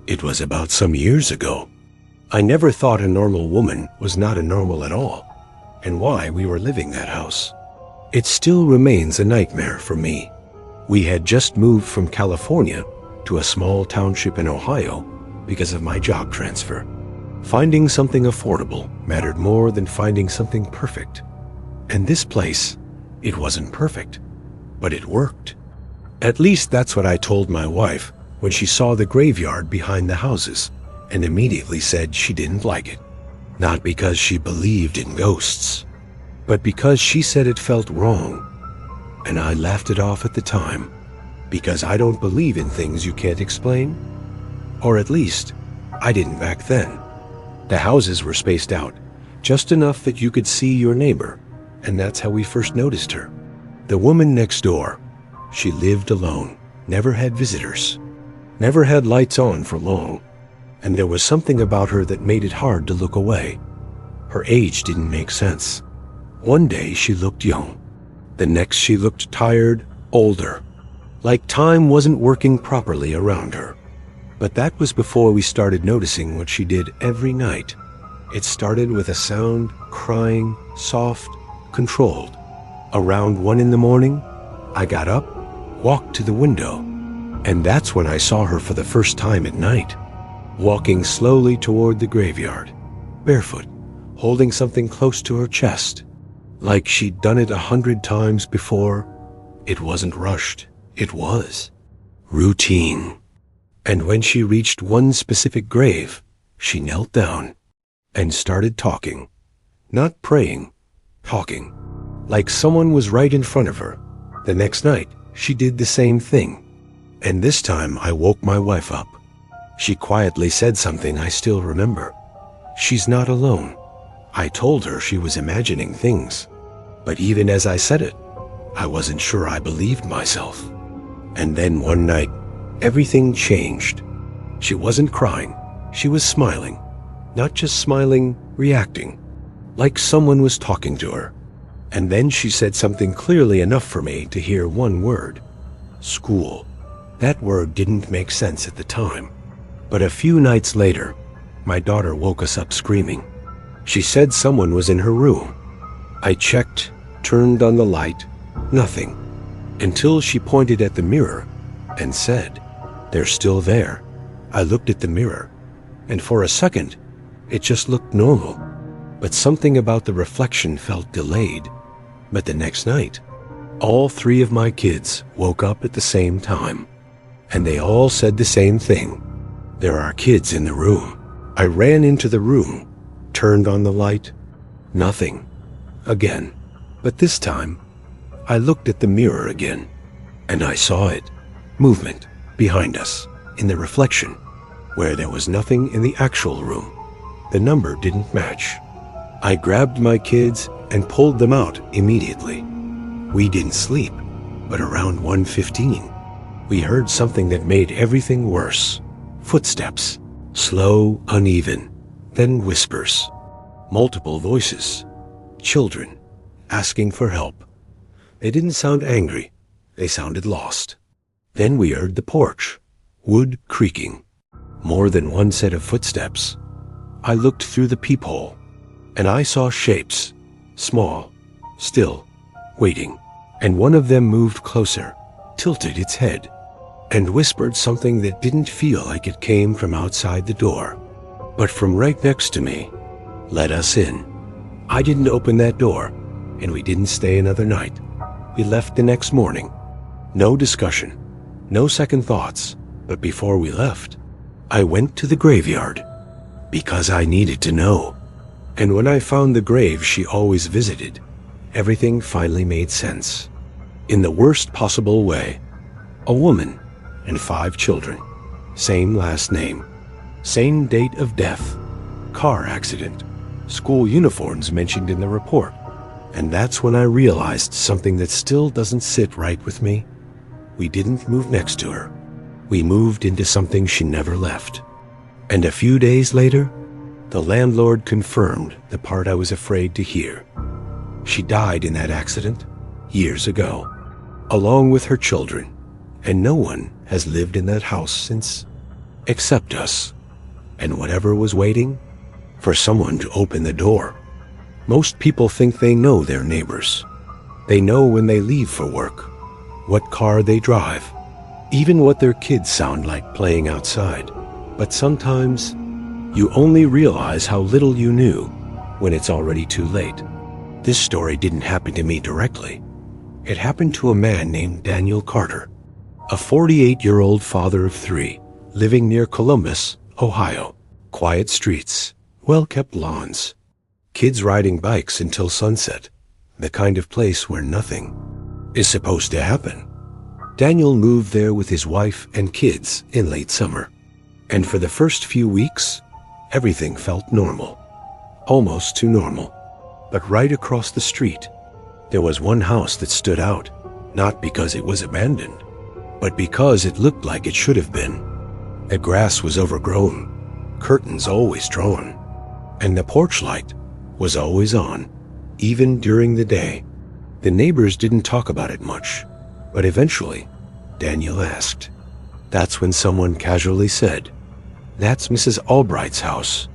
It was about some years ago. I never thought a normal woman was not a normal at all, and why we were living that house. It still remains a nightmare for me. We had just moved from California to a small township in Ohio because of my job transfer. Finding something affordable mattered more than finding something perfect. And this place, it wasn't perfect, but it worked. At least that's what I told my wife when she saw the graveyard behind the houses and immediately said she didn't like it. Not because she believed in ghosts, but because she said it felt wrong. And I laughed it off at the time, because I don't believe in things you can't explain. Or at least, I didn't back then. The houses were spaced out, just enough that you could see your neighbor, and that's how we first noticed her. The woman next door, she lived alone, never had visitors, never had lights on for long, and there was something about her that made it hard to look away. Her age didn't make sense. One day she looked young. The next she looked tired, older, like time wasn't working properly around her. But that was before we started noticing what she did every night. It started with a sound, crying, soft, controlled. Around 1 a.m, I got up, walked to the window, and that's when I saw her for the first time at night, walking slowly toward the graveyard, barefoot, holding something close to her chest. Like she'd done it 100 times before. It wasn't rushed. It was routine. And when she reached one specific grave, she knelt down and started talking. Not praying, talking. Like someone was right in front of her. The next night, she did the same thing. And this time I woke my wife up. She quietly said something I still remember. She's not alone. I told her she was imagining things. But even as I said it, I wasn't sure I believed myself. And then one night, everything changed. She wasn't crying, she was smiling. Not just smiling, reacting. Like someone was talking to her. And then she said something clearly enough for me to hear one word. School. That word didn't make sense at the time. But a few nights later, my daughter woke us up screaming. She said someone was in her room. I checked, turned on the light, nothing, until she pointed at the mirror and said, "They're still there." I looked at the mirror, and for a second, it just looked normal, but something about the reflection felt delayed. But the next night, all 3 of my kids woke up at the same time, and they all said the same thing. There are kids in the room. I ran into the room, turned on the light, nothing. Again, but this time, I looked at the mirror again, and I saw it, movement, behind us, in the reflection, where there was nothing in the actual room. The number didn't match. I grabbed my kids and pulled them out immediately. We didn't sleep, but around 1:15, we heard something that made everything worse. Footsteps, slow, uneven, then whispers, multiple voices. Children, asking for help. They didn't sound angry. They sounded lost. Then we heard the porch, wood creaking. More than one set of footsteps. I looked through the peephole, and I saw shapes, small, still, waiting. And one of them moved closer, tilted its head, and whispered something that didn't feel like it came from outside the door, but from right next to me. Let us in. I didn't open that door, and we didn't stay another night. We left the next morning. No discussion, no second thoughts, but before we left, I went to the graveyard, because I needed to know. And when I found the grave she always visited, everything finally made sense. In the worst possible way. A woman and 5 children, same last name, same date of death, car accident, school uniforms mentioned in the report. And that's when I realized something that still doesn't sit right with me. We didn't move next to her. We moved into something she never left. And a few days later, the landlord confirmed the part I was afraid to hear. She died in that accident years ago, along with her children, and no one has lived in that house since. except us, and whatever was waiting for someone to open the door. Most people think they know their neighbors. They know when they leave for work, what car they drive, even what their kids sound like playing outside. But sometimes you only realize how little you knew when it's already too late. This story didn't happen to me directly. It happened to a man named Daniel Carter, a 48-year-old father of 3, living near Columbus, Ohio. Quiet streets, well-kept lawns, kids riding bikes until sunset, the kind of place where nothing is supposed to happen. Daniel moved there with his wife and kids in late summer, and for the first few weeks, everything felt normal, almost too normal. But right across the street, there was one house that stood out, not because it was abandoned, but because it looked like it should have been. The grass was overgrown, curtains always drawn, and the porch light was always on, even during the day. The neighbors didn't talk about it much, but eventually, Daniel asked. That's when someone casually said, "That's Mrs. Albright's house.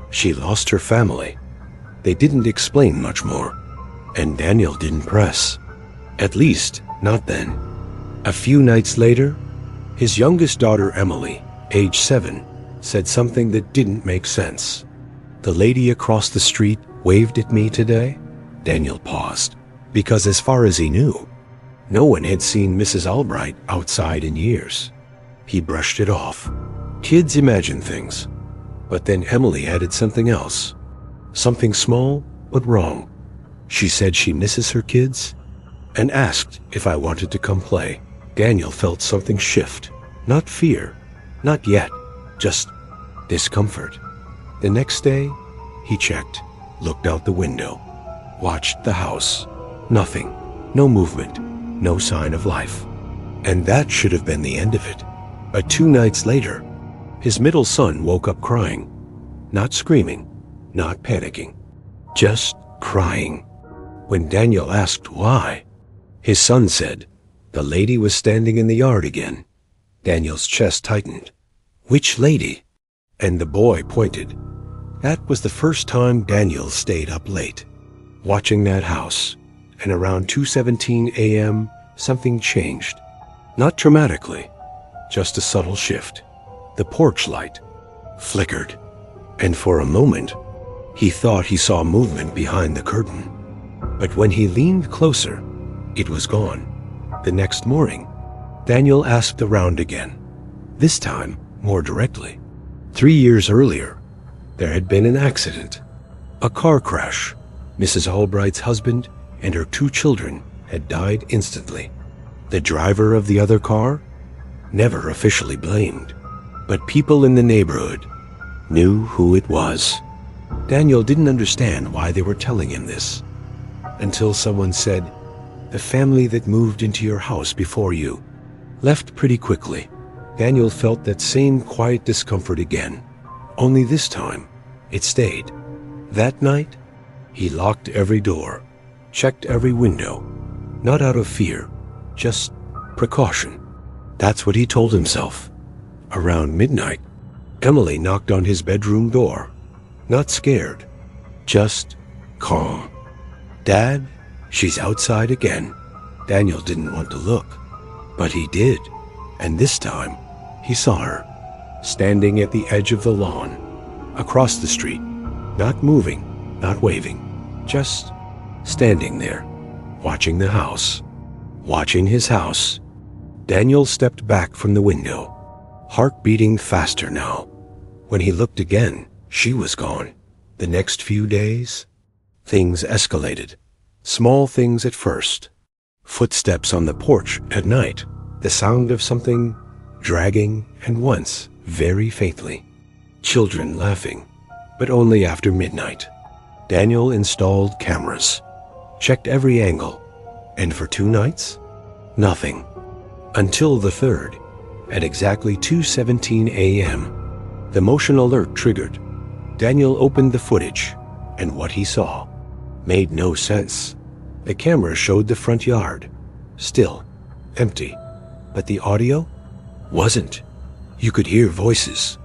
She lost her family." They didn't explain much more, and Daniel didn't press. At least, not then. A few nights later, his youngest daughter Emily, age 7, said something that didn't make sense. "The lady across the street waved at me today?" Daniel paused, because as far as he knew, no one had seen Mrs. Albright outside in years. He brushed it off. Kids imagine things. But then Emily added something else. Something small, but wrong. She said she misses her kids and asked if I wanted to come play. Daniel felt something shift. Not fear, not yet, just discomfort. The next day, he checked, looked out the window, watched the house. Nothing, no movement, no sign of life. And that should have been the end of it. But 2 nights later, his middle son woke up crying. Not screaming, not panicking, just crying. When Daniel asked why, his son said, "The lady was standing in the yard again." Daniel's chest tightened. "Which lady?" And the boy pointed. That was the first time Daniel stayed up late, watching that house, and around 2:17 a.m., something changed. Not dramatically, just a subtle shift. The porch light flickered, and for a moment, he thought he saw movement behind the curtain. But when he leaned closer, it was gone. The next morning, Daniel asked around again, this time more directly. 3 years earlier, there had been an accident, a car crash. Mrs. Albright's husband and her 2 children had died instantly. The driver of the other car, never officially blamed, but people in the neighborhood knew who it was. Daniel didn't understand why they were telling him this, until someone said, "The family that moved into your house before you left pretty quickly." Daniel felt that same quiet discomfort again, only this time it stayed. That night, he locked every door, checked every window, not out of fear, just precaution. That's what he told himself. Around midnight, Emily knocked on his bedroom door, not scared, just calm. "Dad, she's outside again." Daniel didn't want to look, but he did, and this time he saw her, standing at the edge of the lawn, across the street, not moving, not waving, just standing there, watching the house, watching his house. Daniel stepped back from the window, heart beating faster now. When he looked again, she was gone. The next few days, things escalated. Small things at first. Footsteps on the porch at night, the sound of something dragging, and once, very faintly, children laughing, but only after midnight. Daniel installed cameras, checked every angle, and for 2 nights, nothing. Until the 3rd, at exactly 2:17 a.m., the motion alert triggered. Daniel opened the footage, and what he saw made no sense. The camera showed the front yard, still, empty, but the audio wasn't. You could hear voices,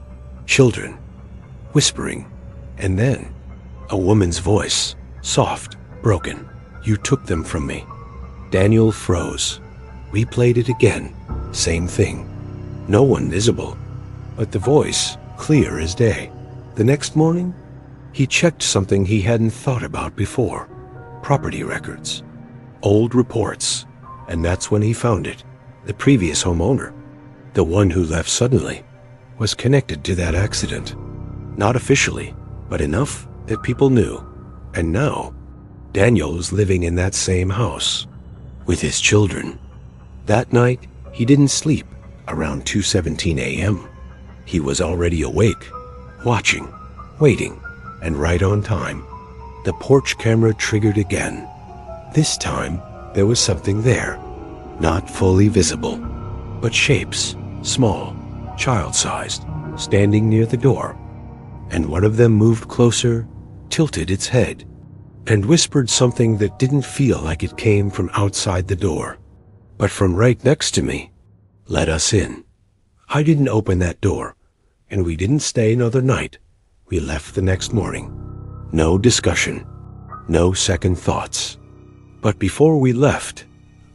children, whispering, and then a woman's voice, soft, broken. You took them from me. Daniel froze. We played it again. Same thing. No one visible, but the voice clear as day. The next morning, he checked something he hadn't thought about before. Property records. Old reports. And that's when he found it. The previous homeowner, the one who left suddenly, was connected to that accident. Not officially, but enough that people knew. And now, Daniel was living in that same house with his children. That night, he didn't sleep around 2:17 a.m. He was already awake, watching, waiting, and right on time. The porch camera triggered again. This time, there was something there, not fully visible, but shapes, small, child-sized, standing near the door. And one of them moved closer, tilted its head, and whispered something that didn't feel like it came from outside the door, but from right next to me. Let us in. I didn't open that door, and we didn't stay another night. We left the next morning. No discussion, no second thoughts. But before we left,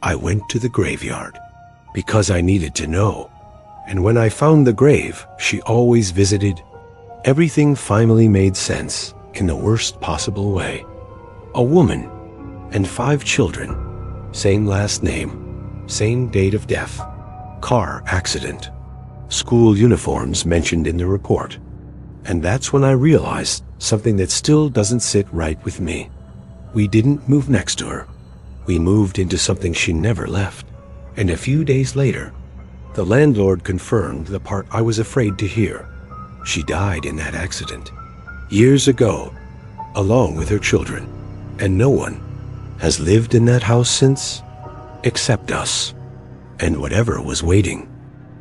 I went to the graveyard, because I needed to know. And when I found the grave she always visited, everything finally made sense in the worst possible way. A woman and 5 children, same last name, same date of death, car accident, school uniforms mentioned in the report. And that's when I realized something that still doesn't sit right with me. We didn't move next to her. We moved into something she never left. And a few days later, the landlord confirmed the part I was afraid to hear. She died in that accident years ago, along with her children. And no one has lived in that house since, except us, and whatever was waiting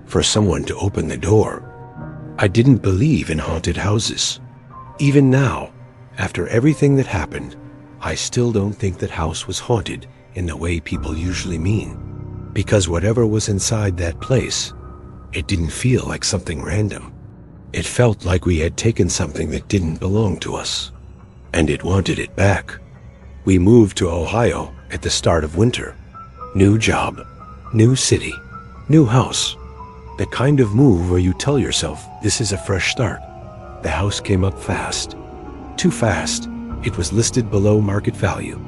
for someone to open the door. I didn't believe in haunted houses. Even now, after everything that happened, I still don't think that house was haunted in the way people usually mean. Because whatever was inside that place, it didn't feel like something random. It felt like we had taken something that didn't belong to us, and it wanted it back. We moved to Ohio at the start of winter. New job, new city, new house. The kind of move where you tell yourself this is a fresh start. The house came up fast. Too fast. It was listed below market value.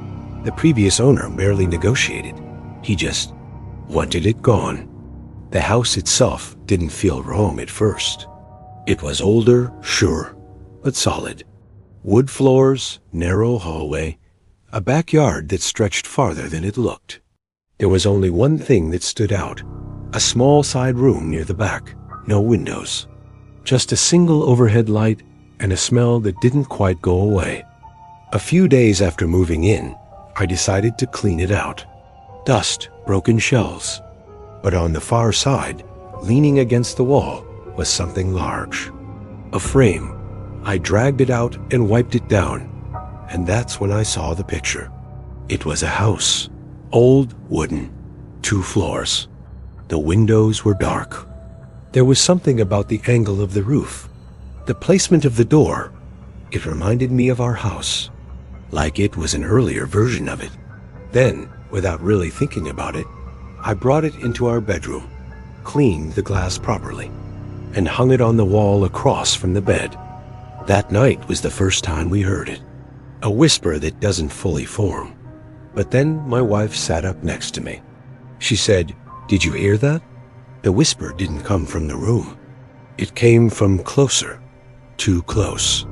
The previous owner barely negotiated. He just wanted it gone. The house itself didn't feel wrong at first. It was older, sure, but solid. Wood floors, narrow hallway, a backyard that stretched farther than it looked. There was only one thing that stood out. A small side room near the back, no windows. Just a single overhead light and a smell that didn't quite go away. A few days after moving in, I decided to clean it out. Dust, broken shelves. But on the far side, leaning against the wall, was something large. A frame. I dragged it out and wiped it down, and that's when I saw the picture. It was a house, old, wooden, 2 floors. The windows were dark. There was something about the angle of the roof, the placement of the door. It reminded me of our house, like it was an earlier version of it. Then, without really thinking about it, I brought it into our bedroom, cleaned the glass properly, and hung it on the wall across from the bed. That night was the first time we heard it. A whisper that doesn't fully form. But then my wife sat up next to me. She said, "Did you hear that?" The whisper didn't come from the room. It came from closer, too close.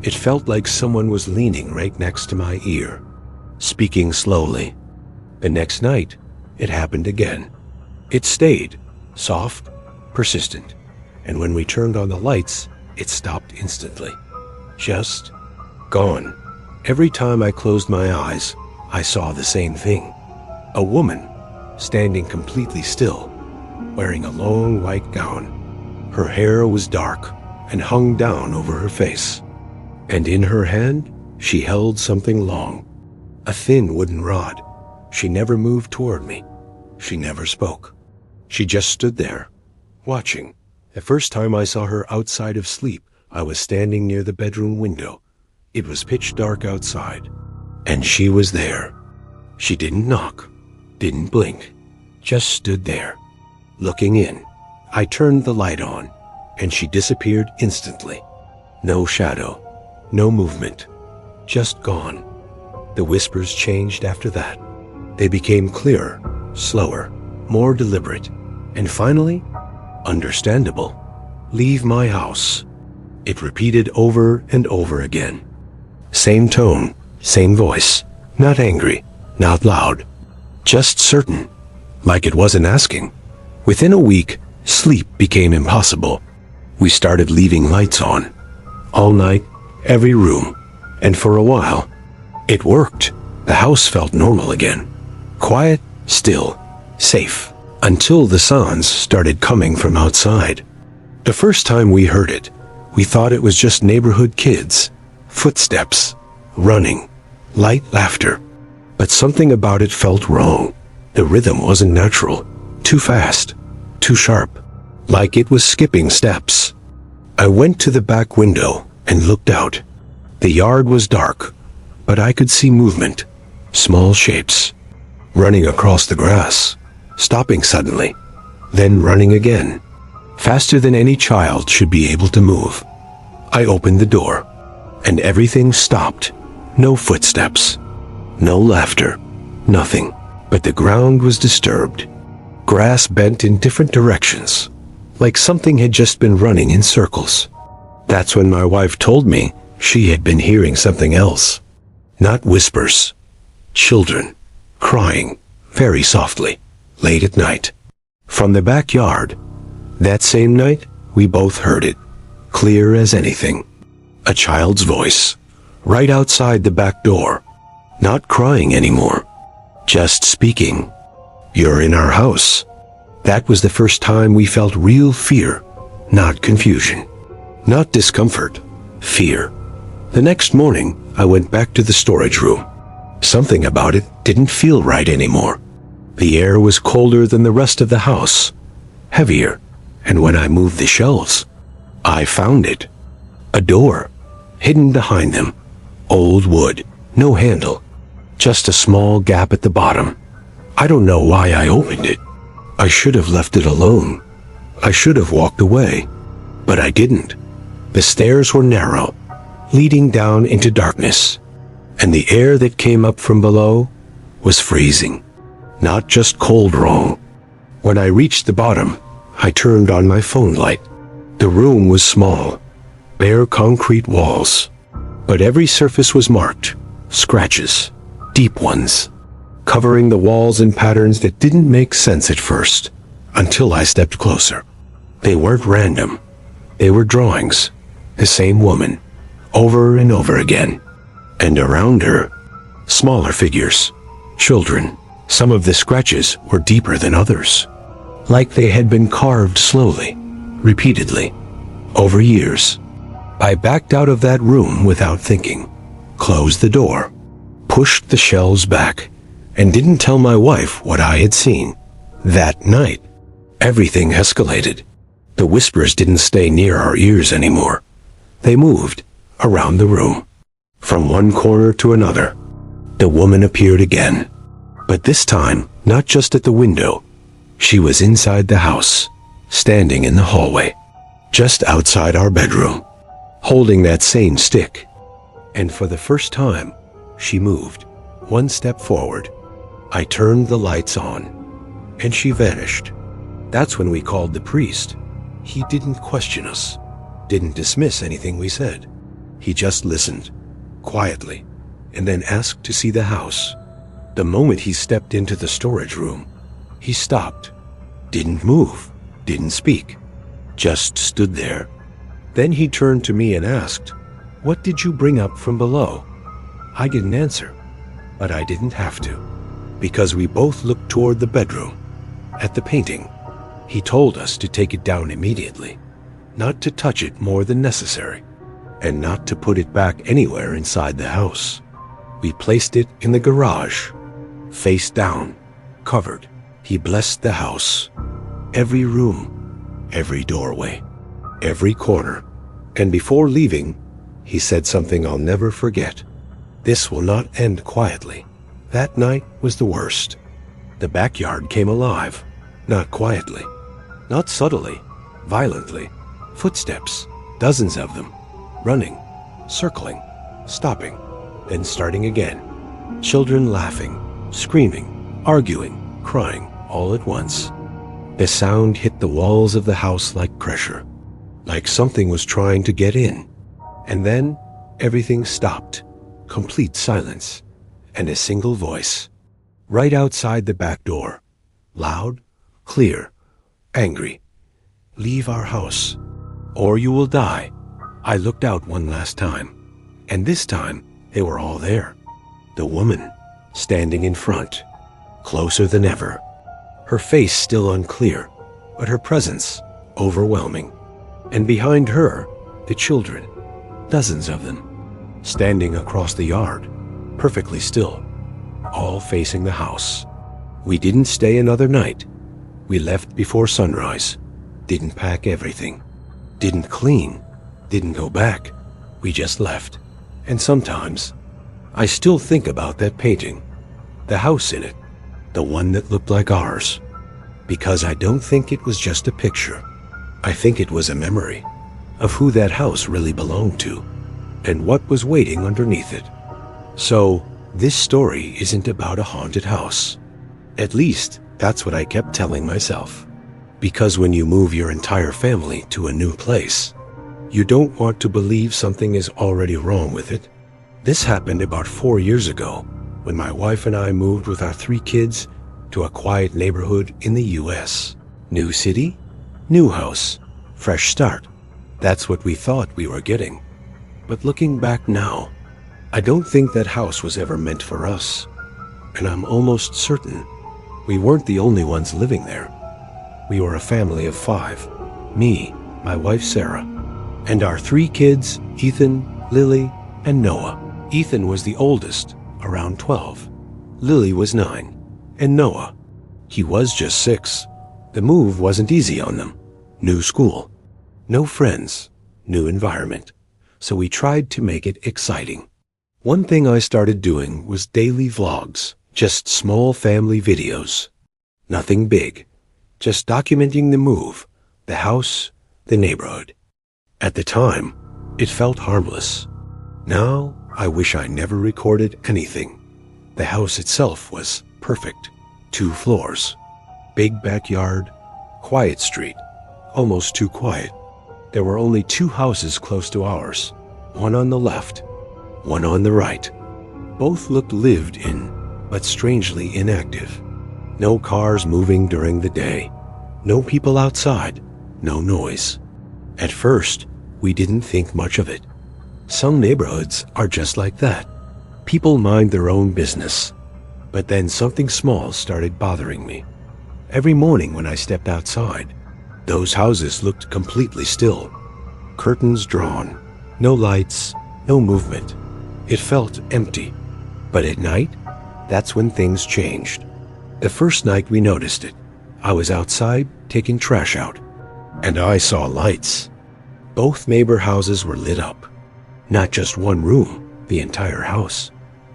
It felt like someone was leaning right next to my ear, speaking slowly. The next night, it happened again. It stayed, soft, persistent, and when we turned on the lights, it stopped instantly. Just gone. Every time I closed my eyes, I saw the same thing. A woman, standing completely still, wearing a long white gown. Her hair was dark and hung down over her face. And in her hand, she held something long, a thin wooden rod. She never moved toward me. She never spoke. She just stood there, watching, The first time I saw her outside of sleep, I was standing near the bedroom window. It was pitch dark outside, and she was there. She didn't knock, didn't blink, just stood there, looking in. I turned the light on, and she disappeared instantly. No shadow, no movement, just gone. The whispers changed after that. They became clearer, slower, more deliberate, and finally, understandable. Leave my house. It repeated over and over again. Same tone, same voice, not angry, not loud, just certain, like it wasn't asking. Within a week, sleep became impossible. We started leaving lights on, all night, every room, and for a while, it worked. The house felt normal again. Quiet, still, safe, until the sounds started coming from outside. The first time we heard it, we thought it was just neighborhood kids, footsteps, running, light laughter. But something about it felt wrong. The rhythm wasn't natural, too fast, too sharp, like it was skipping steps. I went to the back window and looked out. The yard was dark, but I could see movement, small shapes, running across the grass, stopping suddenly, then running again, faster than any child should be able to move. I opened the door, and everything stopped. No footsteps, no laughter, nothing. But the ground was disturbed. Grass bent in different directions, like something had just been running in circles. That's when my wife told me she had been hearing something else. Not whispers, children, crying, very softly, late at night. From the backyard. That same night, we both heard it, clear as anything. A child's voice, right outside the back door. Not crying anymore, just speaking. "You're in our house." That was the first time we felt real fear, not confusion, not discomfort, fear. The next morning, I went back to the storage room. Something about it didn't feel right anymore. The air was colder than the rest of the house, heavier, and when I moved the shelves, I found it. A door, hidden behind them, old wood, no handle, just a small gap at the bottom. I don't know why I opened it. I should have left it alone. I should have walked away, but I didn't. The stairs were narrow, leading down into darkness, and the air that came up from below was freezing, not just cold wrong. When I reached the bottom, I turned on my phone light. The room was small, bare concrete walls, but every surface was marked, scratches, deep ones, covering the walls in patterns that didn't make sense at first, until I stepped closer. They weren't random. They were drawings, the same woman, over and over again. And around her, smaller figures, children. Some of the scratches were deeper than others, like they had been carved slowly, repeatedly, over years. I backed out of that room without thinking, closed the door, pushed the shelves back, and didn't tell my wife what I had seen. That night, everything escalated. The whispers didn't stay near our ears anymore. They moved around the room, from one corner to another. The woman appeared again, but this time, not just at the window. She was inside the house, standing in the hallway, just outside our bedroom, holding that same stick. And for the first time, she moved one step forward. I turned the lights on, and she vanished. That's when we called the priest. He didn't question us, didn't dismiss anything we said. He just listened, quietly, and then asked to see the house. The moment he stepped into the storage room, he stopped, didn't move, didn't speak, just stood there. Then he turned to me and asked, "What did you bring up from below?" I didn't answer, but I didn't have to, because we both looked toward the bedroom, at the painting. He told us to take it down immediately, not to touch it more than necessary, and not to put it back anywhere inside the house. We placed it in the garage, face down, covered. He blessed the house, every room, every doorway. every corner. And before leaving, he said something I'll never forget. This will not end quietly. That night was the worst. The backyard came alive, not quietly, not subtly, violently. Footsteps, dozens of them, running, circling, stopping, then starting again. Children laughing, screaming, arguing, crying, all at once. The sound hit the walls of the house like pressure, like something was trying to get in. And then everything stopped, complete silence, and a single voice, right outside the back door, loud, clear, angry. "Leave our house, or you will die." I looked out one last time, and this time they were all there. The woman, standing in front, closer than ever. Her face still unclear, but her presence overwhelming. And behind her, the children, dozens of them, standing across the yard, perfectly still, all facing the house. We didn't stay another night. We left before sunrise, didn't pack everything, didn't clean, didn't go back. We just left. And sometimes, I still think about that painting, the house in it, the one that looked like ours, because I don't think it was just a picture. I think it was a memory of who that house really belonged to and what was waiting underneath it. So, this story isn't about a haunted house. At least, that's what I kept telling myself. Because when you move your entire family to a new place, you don't want to believe something is already wrong with it. This happened about 4 years ago when my wife and I moved with our 3 kids to a quiet neighborhood in the U.S. New city, new house, fresh start. That's what we thought we were getting. But looking back now, I don't think that house was ever meant for us. And I'm almost certain we weren't the only ones living there. We were a family of 5. Me, my wife Sarah, and our 3 kids, Ethan, Lily, and Noah. Ethan was the oldest, around 12. Lily was 9. And Noah, he was just 6. The move wasn't easy on them. New school, no friends, new environment. So we tried to make it exciting. One thing I started doing was daily vlogs, just small family videos. Nothing big, just documenting the move, the house, the neighborhood. At the time, it felt harmless. Now, I wish I never recorded anything. The house itself was perfect. 2 floors, big backyard, quiet street, almost too quiet. There were only 2 houses close to ours, one on the left, one on the right. Both looked lived in, but strangely inactive. No cars moving during the day, no people outside, no noise. At first, we didn't think much of it. Some neighborhoods are just like that. People mind their own business. But then something small started bothering me. Every morning when I stepped outside, those houses looked completely still. Curtains drawn, no lights, no movement. It felt empty. But at night, that's when things changed. The first night we noticed it, I was outside taking trash out, and I saw lights. Both neighbor houses were lit up. Not just one room, the entire house.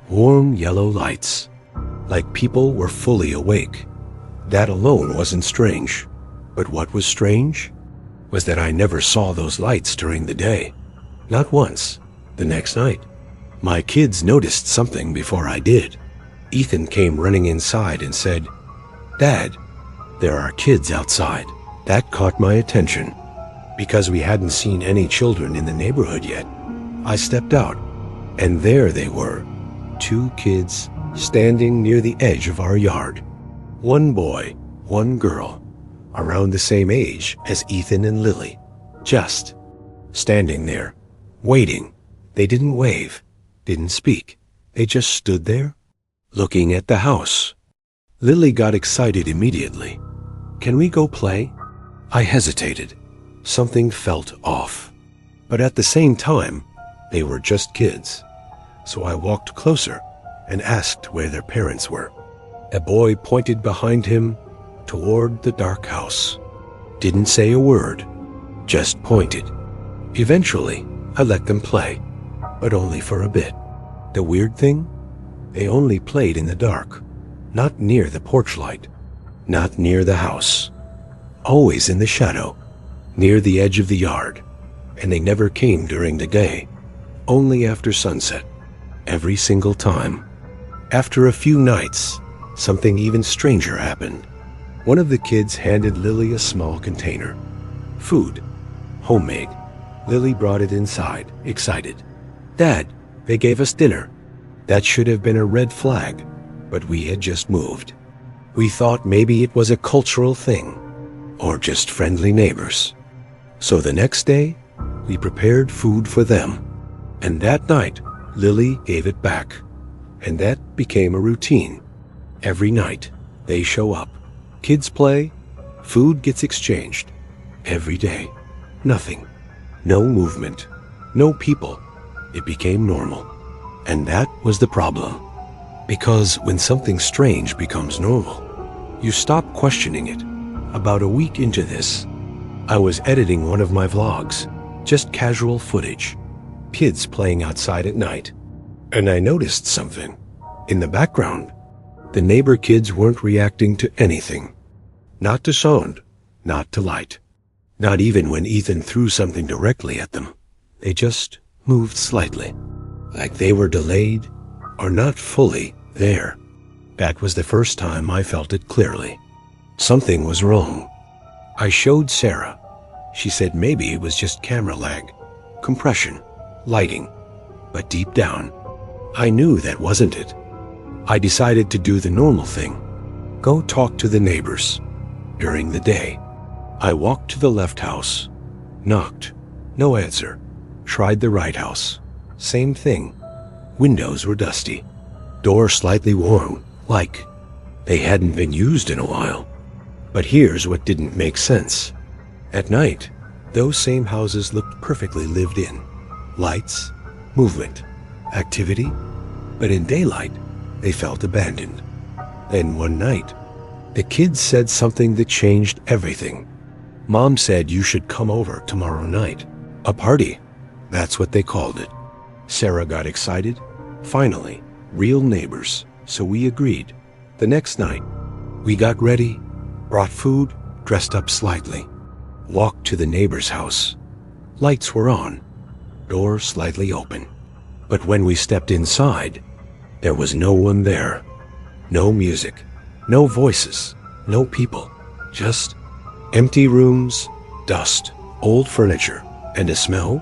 Warm yellow lights. Like people were fully awake. That alone wasn't strange. But what was strange was that I never saw those lights during the day. Not once. The next night, my kids noticed something before I did. Ethan came running inside and said, "Dad, there are kids outside." That caught my attention. Because we hadn't seen any children in the neighborhood yet, I stepped out, and there they were, 2 kids standing near the edge of our yard. One boy, one girl, around the same age as Ethan and Lily, just standing there, waiting. They didn't wave, didn't speak. They just stood there, looking at the house. Lily got excited immediately. "Can we go play?" I hesitated. Something felt off. But at the same time, they were just kids. So I walked closer and asked where their parents were. A boy pointed behind him toward the dark house. Didn't say a word, just pointed. Eventually, I let them play, but only for a bit. The weird thing? They only played in the dark, not near the porch light, not near the house. Always in the shadow, near the edge of the yard, and they never came during the day, only after sunset, every single time. After a few nights, something even stranger happened. One of the kids handed Lily a small container. Food. Homemade. Lily brought it inside, excited. "Dad, they gave us dinner." That should have been a red flag, but we had just moved. We thought maybe it was a cultural thing, or just friendly neighbors. So the next day, we prepared food for them. And that night, Lily gave it back. And that became a routine. Every night, they show up. Kids play, food gets exchanged. Every day. Nothing. No movement. No people. It became normal. And that was the problem. Because when something strange becomes normal, you stop questioning it. About a week into this, I was editing one of my vlogs, just casual footage. Kids playing outside at night. And I noticed something. In the background, the neighbor kids weren't reacting to anything. Not to sound, not to light. Not even when Ethan threw something directly at them. They just moved slightly, like they were delayed or not fully there. That was the first time I felt it clearly. Something was wrong. I showed Sarah. She said maybe it was just camera lag, compression, lighting. But deep down, I knew that wasn't it. I decided to do the normal thing. Go talk to the neighbors. During the day, I walked to the left house, knocked, no answer. Tried the right house, same thing. Windows were dusty, door slightly worn, like they hadn't been used in a while. But here's what didn't make sense. At night, those same houses looked perfectly lived in. Lights, movement, activity. But in daylight, they felt abandoned. Then one night, the kids said something that changed everything. Mom said you should come over tomorrow night. A party. That's what they called it. Sarah got excited. Finally, real neighbors. So we agreed. The next night, we got ready, brought food, dressed up slightly, walked to the neighbor's house. Lights were on, door slightly open. But when we stepped inside, there was no one there. No music, no voices, no people. Just empty rooms, dust, old furniture, and a smell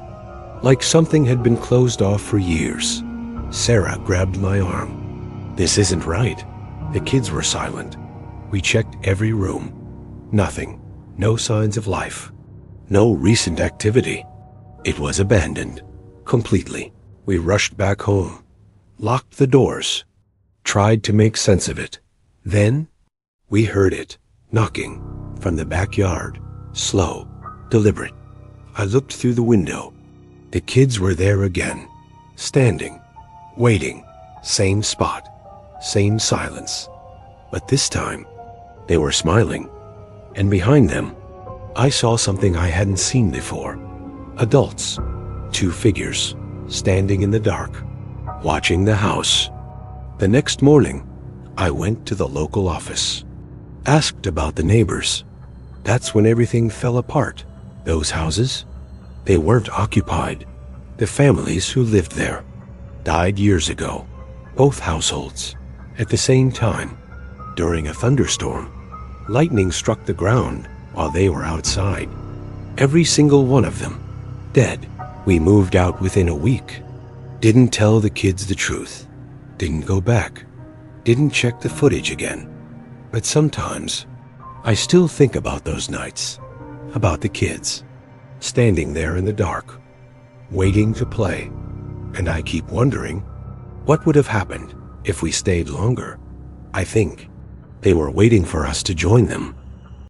like something had been closed off for years. Sarah grabbed my arm. This isn't right. The kids were silent. We checked every room. Nothing. No signs of life. No recent activity. It was abandoned. Completely. We rushed back home. Locked the doors. Tried to make sense of it. Then, we heard it. Knocking. From the backyard. Slow. Deliberate. I looked through the window. The kids were there again. Standing. Waiting. Same spot. Same silence. But this time, they were smiling. And behind them, I saw something I hadn't seen before. Adults. 2 figures. Standing in the dark. Watching the house. The next morning, I went to the local office. Asked about the neighbors. That's when everything fell apart. Those houses, they weren't occupied. The families who lived there died years ago. Both households. At the same time. During a thunderstorm. Lightning struck the ground while they were outside. Every single one of them. Dead. We moved out within a week. Didn't tell the kids the truth. Didn't go back. Didn't check the footage again. But sometimes, I still think about those nights. About the kids. Standing there in the dark. Waiting to play. And I keep wondering, what would have happened if we stayed longer? I think they were waiting for us to join them.